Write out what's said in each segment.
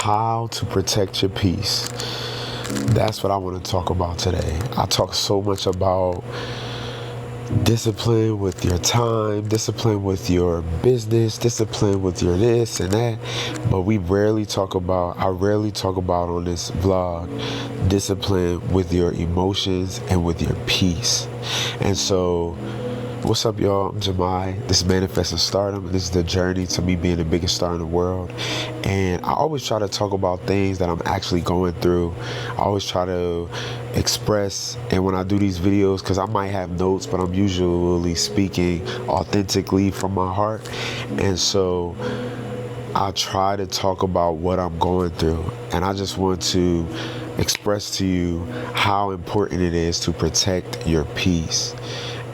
how to protect your peace. That's what I want to talk about today. I talk so much about discipline with your time, discipline with your business, discipline with your this and that, but I rarely talk about on this vlog, discipline with your emotions and with your peace. And so, what's up, y'all? I'm Jamai. This is Manifesting Stardom, and this is the journey to me being the biggest star in the world. And I always try to talk about things that I'm actually going through. I always try to express, and when I do these videos, because I might have notes, but I'm usually speaking authentically from my heart. And so I try to talk about what I'm going through, and I just want to express to you how important it is to protect your peace.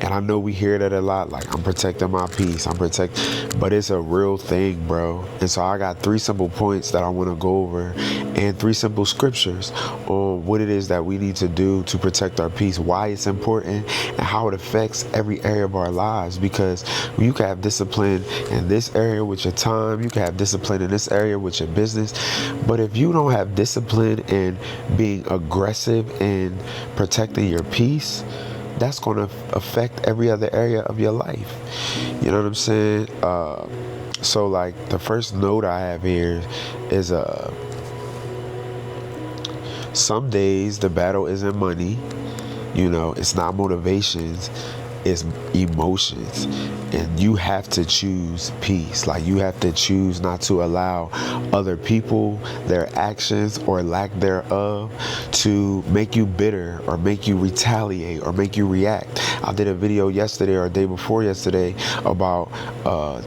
And I know we hear that a lot, like, I'm protecting my peace, but it's a real thing, bro. And so I got 3 simple points that I want to go over, and 3 simple scriptures on what it is that we need to do to protect our peace, why it's important, and how it affects every area of our lives. Because you can have discipline in this area with your time, you can have discipline in this area with your business, but if you don't have discipline in being aggressive in protecting your peace, that's going to affect every other area of your life. You know what I'm saying? So like the first note I have here is some days the battle isn't money. You know, it's not motivations, it's emotions. And you have to choose peace. Like, you have to choose not to allow other people, their actions or lack thereof, to make you bitter or make you retaliate or make you react. I did a video yesterday or a day before yesterday about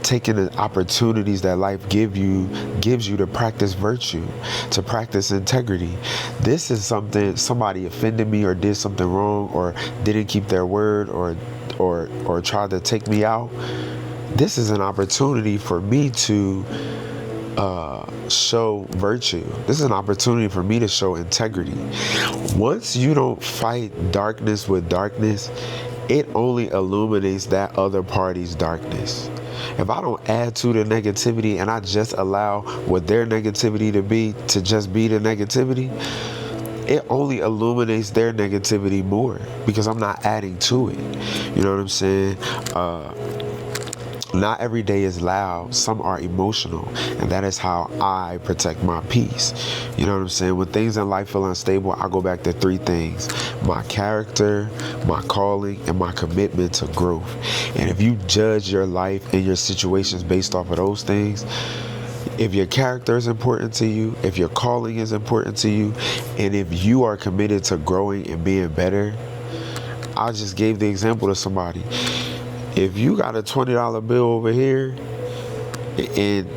taking the opportunities that life gives you to practice virtue, to practice integrity. This is something, somebody offended me or did something wrong or didn't keep their word or tried to take me out. This is an opportunity for me to show virtue. This is an opportunity for me to show integrity. Once you don't fight darkness with darkness, it only illuminates that other party's darkness. If I don't add to the negativity and I just allow what their negativity to just be the negativity, it only illuminates their negativity more because I'm not adding to it. You know what I'm saying? Not every day is loud. Some are emotional, and that is how I protect my peace. You know what I'm saying? When things in life feel unstable, I go back to 3 things: my character, my calling, and my commitment to growth. And if you judge your life and your situations based off of those things, if your character is important to you, if your calling is important to you, and if you are committed to growing and being better, I just gave the example to somebody. If you got a $20 bill over here and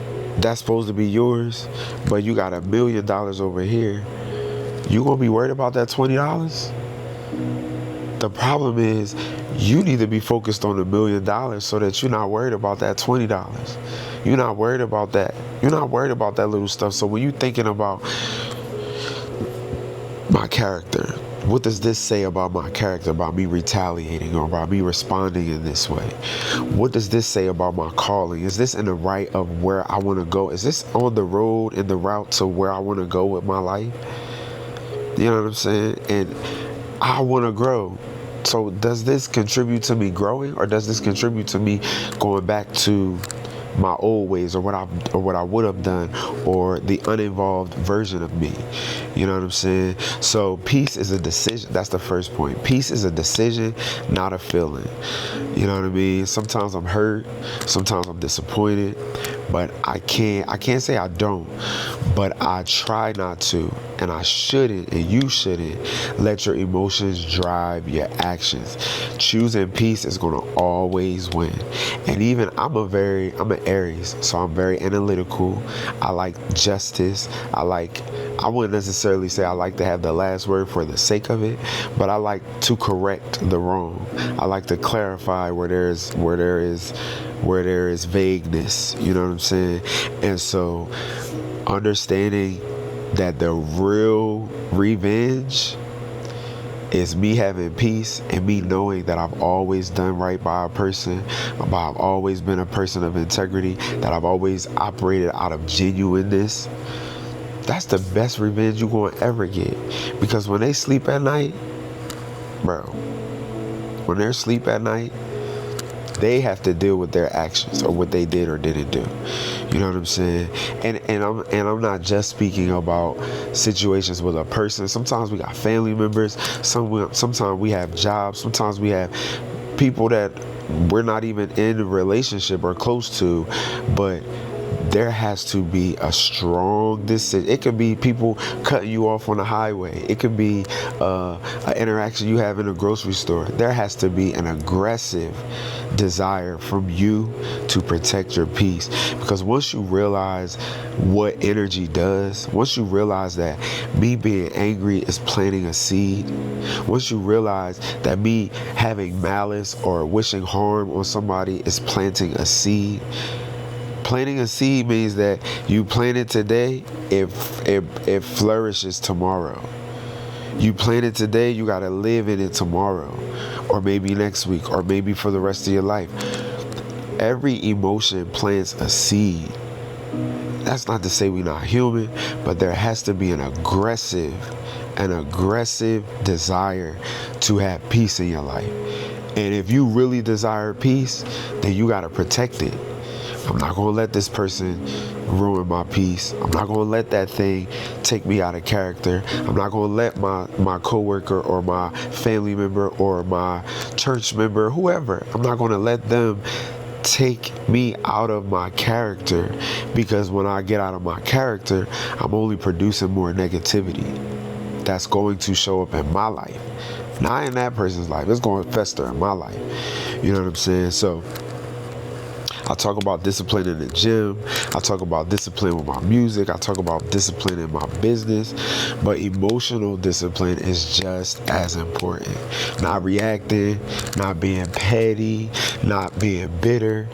that's supposed to be yours, but you got $1 million over here, you gonna be worried about that $20? The problem is you need to be focused on $1 million so that you're not worried about that $20. You're not worried about that. You're not worried about that little stuff. So when you're thinking about my character, what does this say about my character, about me retaliating or about me responding in this way? What does this say about my calling? Is this in the right of where I want to go? Is this on the road, in the route to where I want to go with my life? You know what I'm saying? And I want to grow. So does this contribute to me growing, or does this contribute to me going back to my old ways or what I would have done, or the uninvolved version of me? You know what I'm saying? So peace is a decision. That's the first point. Peace is a decision, not a feeling. You know what I mean? Sometimes I'm hurt, sometimes I'm disappointed, but I can't say I don't, but I try not to, and I shouldn't, and you shouldn't let your emotions drive your actions. Choosing peace is going to always win. And even I'm an Aries, so I'm very analytical. I like justice. I wouldn't necessarily say I like to have the last word for the sake of it, but I like to correct the wrong. I like to clarify where there is vagueness. You know what I'm saying? And so understanding that the real revenge is me having peace and me knowing that I've always done right by a person, I've always been a person of integrity, that I've always operated out of genuineness. That's the best revenge you're going to ever get. Because when they sleep at night, bro, when they're asleep at night, they have to deal with their actions or what they did or didn't do. You know what I'm saying? And I'm not just speaking about situations with a person. Sometimes we got family members. Sometimes we have jobs. Sometimes we have people that we're not even in a relationship or close to, but there has to be a strong decision. It could be people cutting you off on the highway. It could be an interaction you have in a grocery store. There has to be an aggressive desire from you to protect your peace. Because once you realize what energy does, once you realize that me being angry is planting a seed, once you realize that me having malice or wishing harm on somebody is planting a seed. Planting a seed means that you plant it today, it flourishes tomorrow. You plant it today, you gotta live in it tomorrow, or maybe next week, or maybe for the rest of your life. Every emotion plants a seed. That's not to say we're not human, but there has to be an aggressive desire to have peace in your life. And if you really desire peace, then you gotta protect it. I'm not going to let this person ruin my peace. I'm not going to let that thing take me out of character. I'm not going to let my coworker or my family member or my church member, whoever, I'm not going to let them take me out of my character, because when I get out of my character, I'm only producing more negativity that's going to show up in my life. Not in that person's life. It's going to fester in my life. You know what I'm saying? So I talk about discipline in the gym. I talk about discipline with my music. I talk about discipline in my business. But emotional discipline is just as important. Not reacting, not being petty, not being bitter.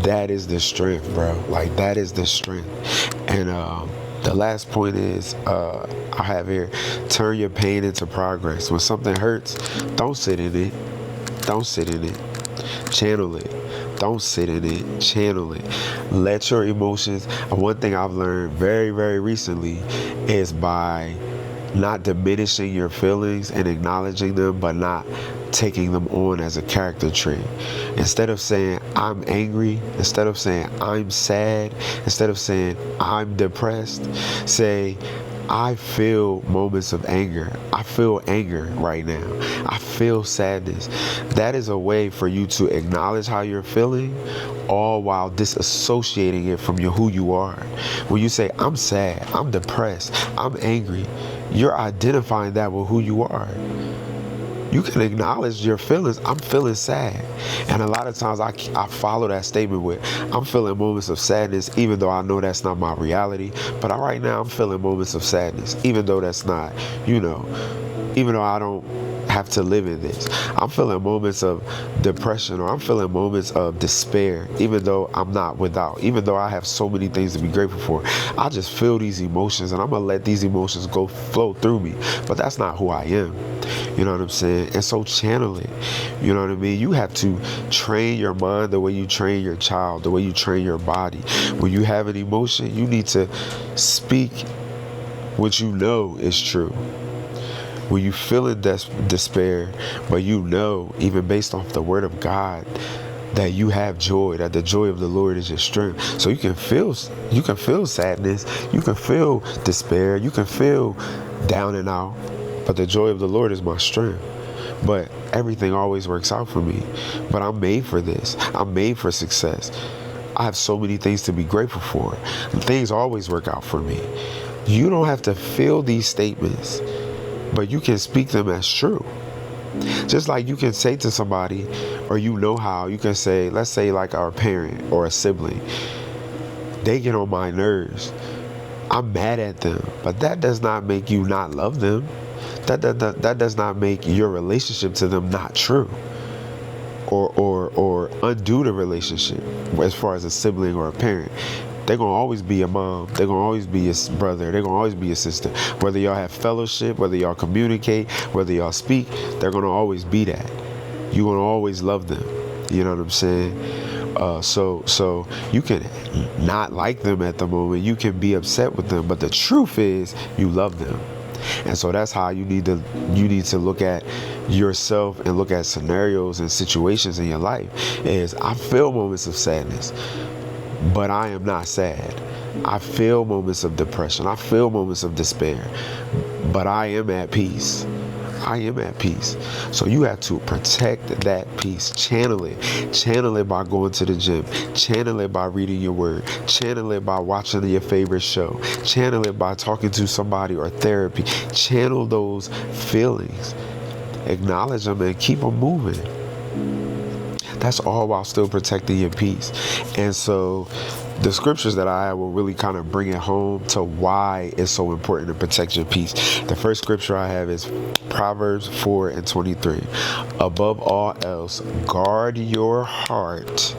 That is the strength, bro. Like, that is the strength. And the last point is, I have here, turn your pain into progress. When something hurts, don't sit in it. Don't sit in it. Channel it. Don't sit in it. Channel it. Let your emotions. One thing I've learned very, very recently is by not diminishing your feelings and acknowledging them, but not taking them on as a character trait. Instead of saying I'm angry, instead of saying I'm sad, instead of saying I'm depressed, say I feel moments of anger. I feel anger right now. I feel sadness. That is a way for you to acknowledge how you're feeling, all while disassociating it from who you are. When you say, I'm sad, I'm depressed, I'm angry, you're identifying that with who you are. You can acknowledge your feelings. I'm feeling sad. And a lot of times I follow that statement with, I'm feeling moments of sadness, even though I know that's not my reality. But right now I'm feeling moments of sadness, even though that's not, even though I don't have to live in this. I'm feeling moments of depression, or I'm feeling moments of despair, even though I'm not without, even though I have so many things to be grateful for. I just feel these emotions, and I'm going to let these emotions flow through me. But that's not who I am. You know what I'm saying? And so channel it. You know what I mean? You have to train your mind the way you train your child, the way you train your body. When you have an emotion, you need to speak what you know is true. When you feel in despair, but even based off the word of God, that you have joy, that the joy of the Lord is your strength. So you can feel sadness, you can feel despair, you can feel down and out, but the joy of the Lord is my strength. But everything always works out for me. But I'm made for this. I'm made for success. I have so many things to be grateful for. Things always work out for me. You don't have to feel these statements, but you can speak them as true. Just like you can say to somebody, or how, you can say, let's say like our parent or a sibling, they get on my nerves. I'm mad at them, but that does not make you not love them. That does not make your relationship to them not true, or undo the relationship. As far as a sibling or a parent, they're going to always be your mom. They're going to always be your brother. They're going to always be your sister. Whether y'all have fellowship, whether y'all communicate, whether y'all speak, they're going to always be that. You're going to always love them. You know what I'm saying? So you can not like them at the moment. You can be upset with them, but the truth is you love them. And so that's how you need to look at yourself and look at scenarios and situations in your life. Is I feel moments of sadness, but I am not sad. I feel moments of depression. I feel moments of despair, but I am at peace. I am at peace. So you have to protect that peace. Channel it. Channel it by going to the gym. Channel it by reading your word. Channel it by watching your favorite show. Channel it by talking to somebody or therapy. Channel those feelings. Acknowledge them and keep them moving. That's all while still protecting your peace. And so the scriptures that I have will really kind of bring it home to why it's so important to protect your peace. The first scripture I have is Proverbs 4:23. Above all else, guard your heart,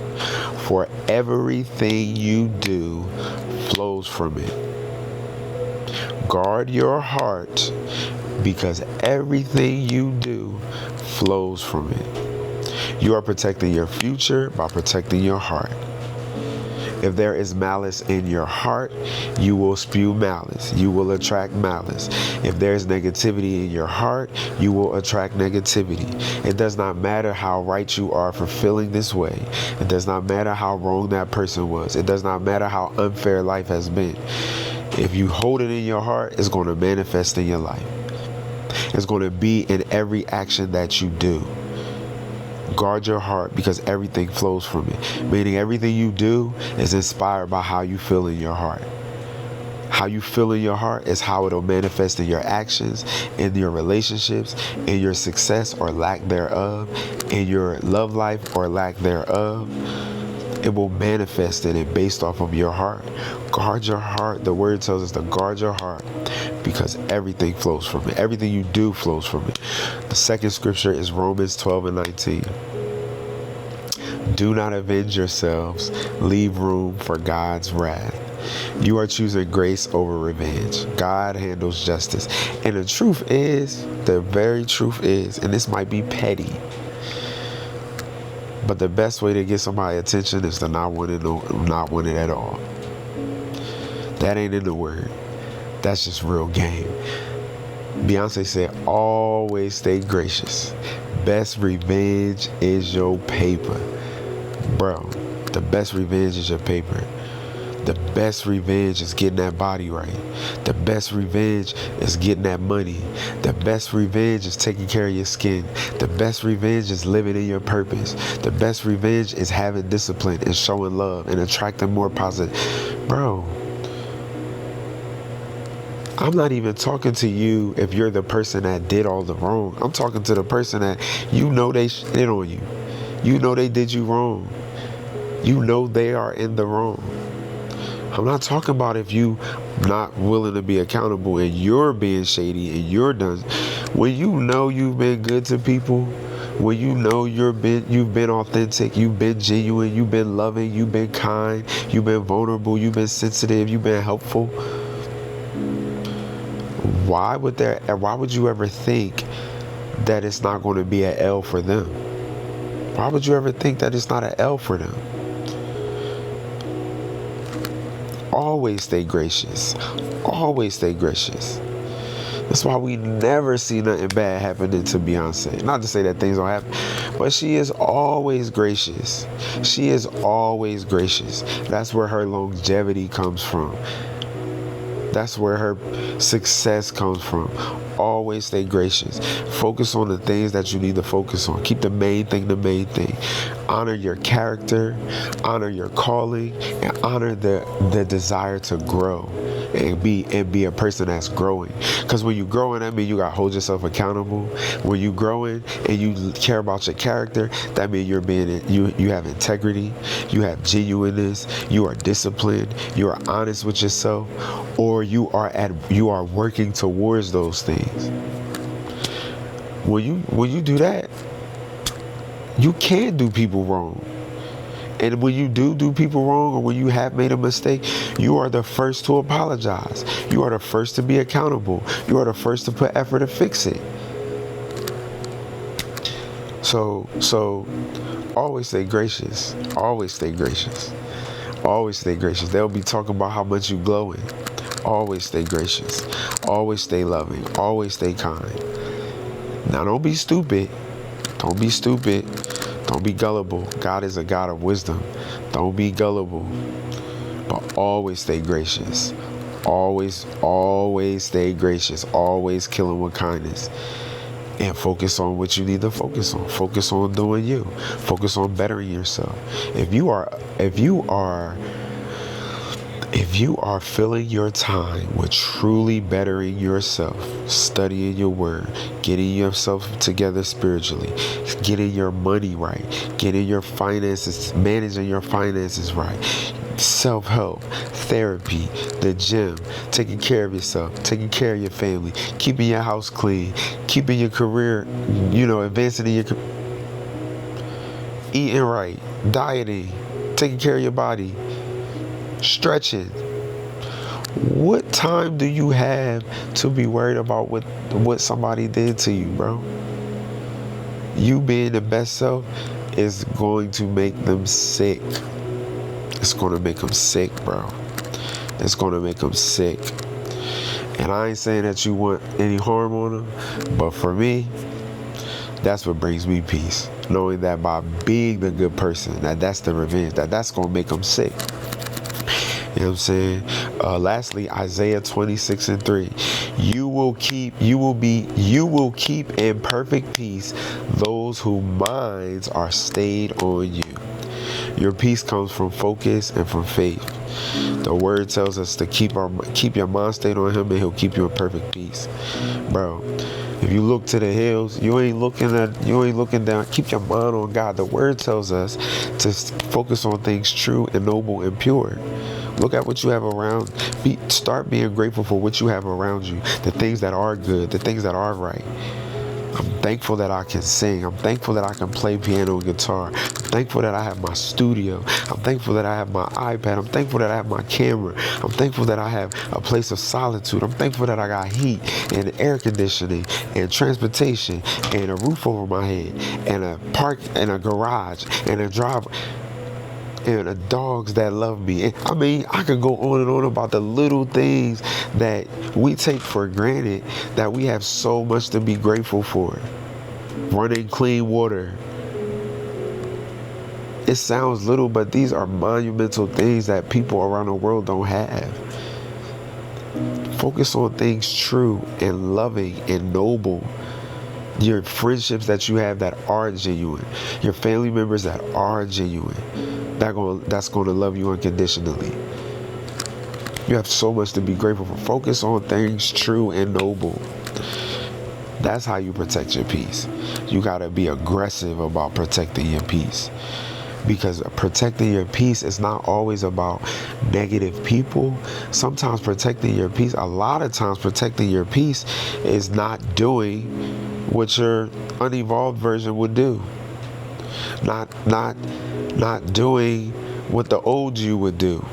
for everything you do flows from it. Guard your heart, because everything you do flows from it. You are protecting your future by protecting your heart. If there is malice in your heart, you will spew malice. You will attract malice. If there is negativity in your heart, you will attract negativity. It does not matter how right you are for feeling this way. It does not matter how wrong that person was. It does not matter how unfair life has been. If you hold it in your heart, it's going to manifest in your life. It's going to be in every action that you do. Guard your heart, because everything flows from it. Meaning everything you do is inspired by how you feel in your heart. How you feel in your heart is how it'll manifest in your actions, in your relationships, in your success or lack thereof, in your love life or lack thereof. It will manifest in it based off of your heart. Guard your heart. The word tells us to guard your heart, because everything flows from it. Everything you do flows from it. The second scripture is Romans 12:19. Do not avenge yourselves. Leave room for God's wrath. You are choosing grace over revenge. God handles justice. And the very truth is, and this might be petty, but the best way to get somebody's attention is to not want it at all. That ain't in the word. That's just real game. Beyonce said, always stay gracious. Best revenge is your paper. Bro, the best revenge is your paper. The best revenge is getting that body right. The best revenge is getting that money. The best revenge is taking care of your skin. The best revenge is living in your purpose. The best revenge is having discipline and showing love and attracting more positive. Bro, I'm not even talking to you if you're the person that did all the wrong. I'm talking to the person that you know they shit on you. You know they did you wrong. You know they are in the wrong. I'm not talking about if you not willing to be accountable and you're being shady and you're done. When you know you've been good to people, when you know you've been authentic, you've been genuine, you've been loving, you've been kind, you've been vulnerable, you've been sensitive, you've been helpful. Why would you ever think that it's not going to be an L for them? Why would you ever think that it's not an L for them? Always stay gracious. Always stay gracious. That's why we never see nothing bad happening to Beyonce. Not to say that things don't happen, but she is always gracious. She is always gracious. That's where her longevity comes from. That's where her success comes from. Always stay gracious. Focus on the things that you need to focus on. Keep the main thing the main thing. Honor your character, honor your calling, and honor the desire to grow and be a person that's growing. Because when you're growing, that means you got to hold yourself accountable. When you're growing and you care about your character, that means you have integrity, you have genuineness, you are disciplined, you are honest with yourself, or you are working towards those things. When you do that, you can do people wrong. And when you do people wrong, or when you have made a mistake, you are the first to apologize. You are the first to be accountable. You are the first to put effort to fix it. So Always stay gracious. Always stay gracious. Always stay gracious. They'll be talking about how much you glowing. Always stay gracious. Always stay loving. Always stay kind. Now don't be stupid. Don't be stupid. Don't be gullible. God is a God of wisdom. Don't be gullible. But always stay gracious. Always stay gracious. Always kill them with kindness. And focus on what you need to focus on. Focus on doing you. Focus on bettering yourself. If you are filling your time with truly bettering yourself, studying your word, getting yourself together spiritually, getting your money right, getting your finances, managing your finances right, self-help, therapy, the gym, taking care of yourself, taking care of your family, keeping your house clean, keeping your career, advancing in your eating right, dieting, taking care of your body, stretching. What time do you have to be worried about what somebody did to you, bro? You being the best self is going to make them sick. It's going to make them sick, bro. It's going to make them sick. And I ain't saying that you want any harm on them, but for me, that's what brings me peace. Knowing that by being the good person, that's the revenge, that's going to make them sick. You know what I'm saying? Lastly, Isaiah 26:3. You will keep in perfect peace those whose minds are stayed on you. Your peace comes from focus and from faith. The word tells us to keep your mind stayed on him, and he'll keep you in perfect peace. Bro, if you look to the hills, you ain't looking down. Keep your mind on God. The word tells us to focus on things true and noble and pure. Look at what you have around. Start being grateful for what you have around you. The things that are good, the things that are right. I'm thankful that I can sing. I'm thankful that I can play piano and guitar. I'm thankful that I have my studio. I'm thankful that I have my iPad. I'm thankful that I have my camera. I'm thankful that I have a place of solitude. I'm thankful that I got heat and air conditioning and transportation and a roof over my head and a park and a garage and a driveway. And the dogs that love me. I mean, I could go on and on about the little things that we take for granted that we have so much to be grateful for. Running clean water. It sounds little, but these are monumental things that people around the world don't have. Focus on things true and loving and noble. Your friendships that you have that are genuine. Your family members that are genuine. That's going to love you unconditionally. You have so much to be grateful for. Focus on things true and noble. That's how you protect your peace. You got to be aggressive about protecting your peace. Because protecting your peace is not always about negative people. Sometimes protecting your peace, a lot of times protecting your peace is not doing what your unevolved version would do. Not doing what the old you would do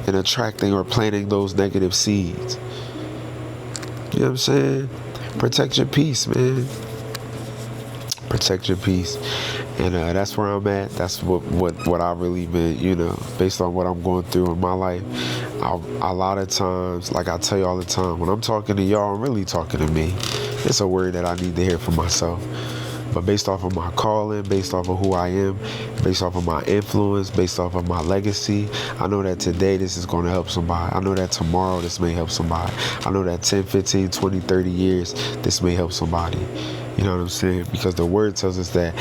and attracting or planting those negative seeds. You know what I'm saying? Protect your peace, man. Protect your peace. And that's where I'm at. That's what I really been, based on what I'm going through in my life. A lot of times, like I tell you all the time, when I'm talking to y'all, I'm really talking to me. It's a word that I need to hear for myself. But based off of my calling, based off of who I am, based off of my influence, based off of my legacy, I know that today this is going to help somebody. I know that tomorrow this may help somebody. I know that 10, 15, 20, 30 years this may help somebody. You know what I'm saying? Because the word tells us that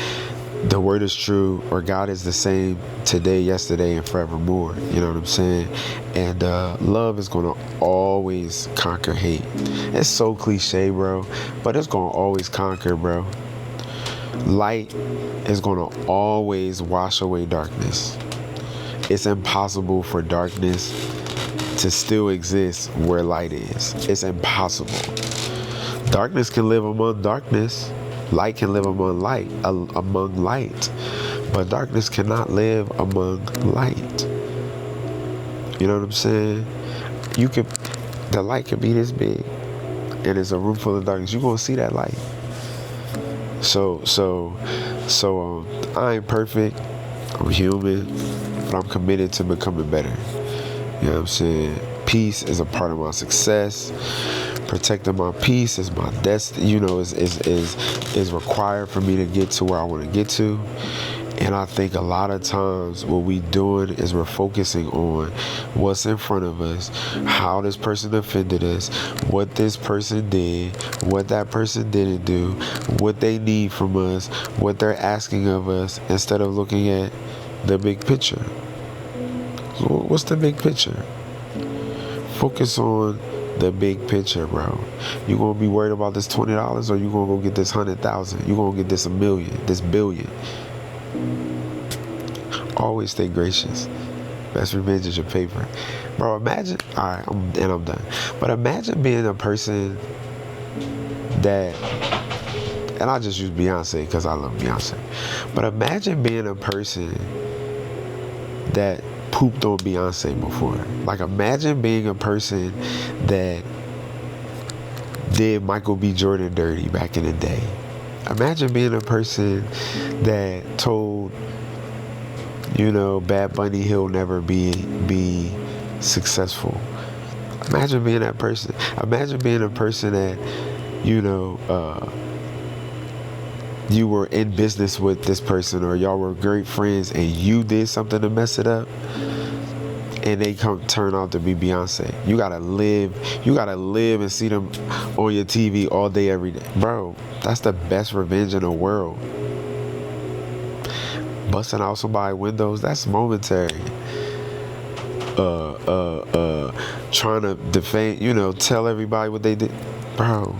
the word is true, or God is the same today, yesterday, and forevermore. You know what I'm saying? And love is going to always conquer hate. It's so cliche, bro, but it's going to always conquer, bro. Light is going to always wash away darkness. It's impossible for darkness to still exist where light is. It's impossible. Darkness can live among darkness. Light can live among light. But darkness cannot live among light. You know what I'm saying? The light can be this big, and it's a room full of darkness. You're going to see that light. So So I ain't perfect. I'm human, but I'm committed to becoming better. You know what I'm saying? Peace is a part of my success. Protecting my peace is my destiny. Is required for me to get to where I want to get to. And I think a lot of times what we doing is we're focusing on what's in front of us, how this person offended us, what this person did, what that person didn't do, what they need from us, what they're asking of us, instead of looking at the big picture. So what's the big picture? Focus on the big picture, bro. You gonna be worried about this $20, or you gonna go get this 100,000? You gonna get this 1,000,000, this billion? Always stay gracious. Best revenge is your paper, bro. Imagine. All right, I'm done. But imagine being a person that, and I just use Beyonce because I love Beyonce. But imagine being a person that pooped on Beyonce before. Like, imagine being a person that did Michael B. Jordan dirty back in the day. Imagine being a person that told, Bad Bunny he'll never be successful. Imagine being that person. Imagine being a person that, you were in business with this person, or y'all were great friends, and you did something to mess it up, and they turn out to be Beyonce. You gotta live and see them on your TV all day, every day. Bro, that's the best revenge in the world. Busting out somebody's windows, that's momentary. Trying to defame, tell everybody what they did. Bro,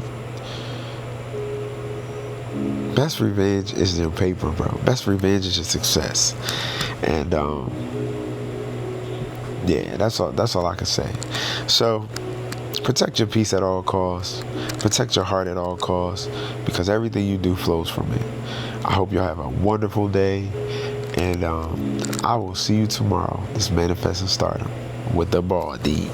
best revenge is your paper, bro. Best revenge is your success. And yeah, that's all I can say. So protect your peace at all costs. Protect your heart at all costs, because everything you do flows from it. I hope y'all have a wonderful day, and I will see you tomorrow. This Manifesting Stardom with the ball D.